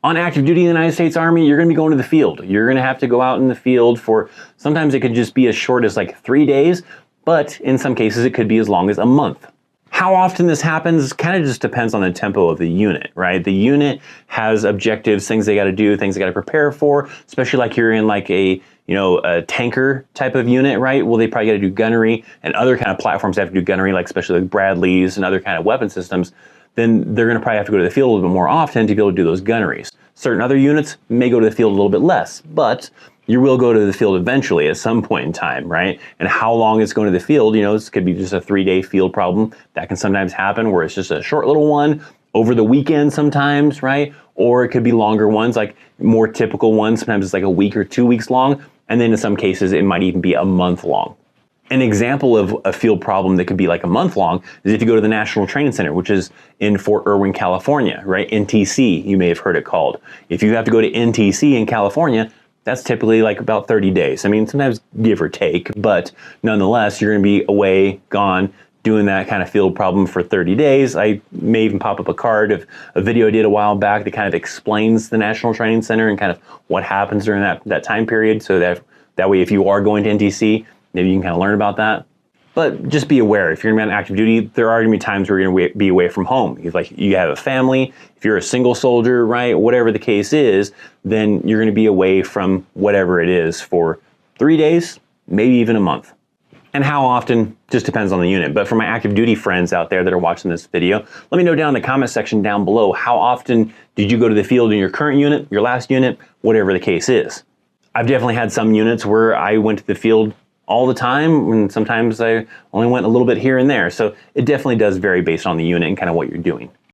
On active duty in the United States Army, you're going to be going to the field. You're going to have to go out in the field for, sometimes it could just be as short as like 3 days, but in some cases it could be as long as a month. How often this happens kind of just depends on the tempo of the unit, right? The unit has objectives, things they got to do, things they got to prepare for, especially like you're in like a tanker type of unit, right? Well, they probably got to do gunnery, and other kind of platforms have to do gunnery, like especially like Bradleys and other kind of weapon systems. Then they're going to probably have to go to the field a little bit more often to be able to do those gunneries. Certain other units may go to the field a little bit less, but you will go to the field eventually at some point in time, right? And how long it's going to the field, this could be just a 3-day field problem. That can sometimes happen where it's just a short little one over the weekend sometimes, right? Or it could be longer ones, like more typical ones. Sometimes it's like a week or 2 weeks long. And then in some cases, it might even be a month long. An example of a field problem that could be like a month long is if you go to the National Training Center, which is in Fort Irwin, California, right? NTC, you may have heard it called. If you have to go to NTC in California, that's typically like about 30 days. I mean, sometimes give or take, but nonetheless, you're going to be away, gone, doing that kind of field problem for 30 days. I may even pop up a card of a video I did a while back that kind of explains the National Training Center and kind of what happens during that time period, so that way if you are going to NTC, maybe you can kind of learn about that. But just be aware, if you're going to be on active duty, there are going to be times where you're going to be away from home. If you have a family, if you're a single soldier, right, whatever the case is, then you're going to be away from whatever it is for 3 days, maybe even a month. And how often just depends on the unit. But for my active duty friends out there that are watching this video, let me know down in the comment section down below, how often did you go to the field in your current unit, your last unit, whatever the case is. I've definitely had some units where I went to the field all the time, and sometimes I only went a little bit here and there. So it definitely does vary based on the unit and kind of what you're doing.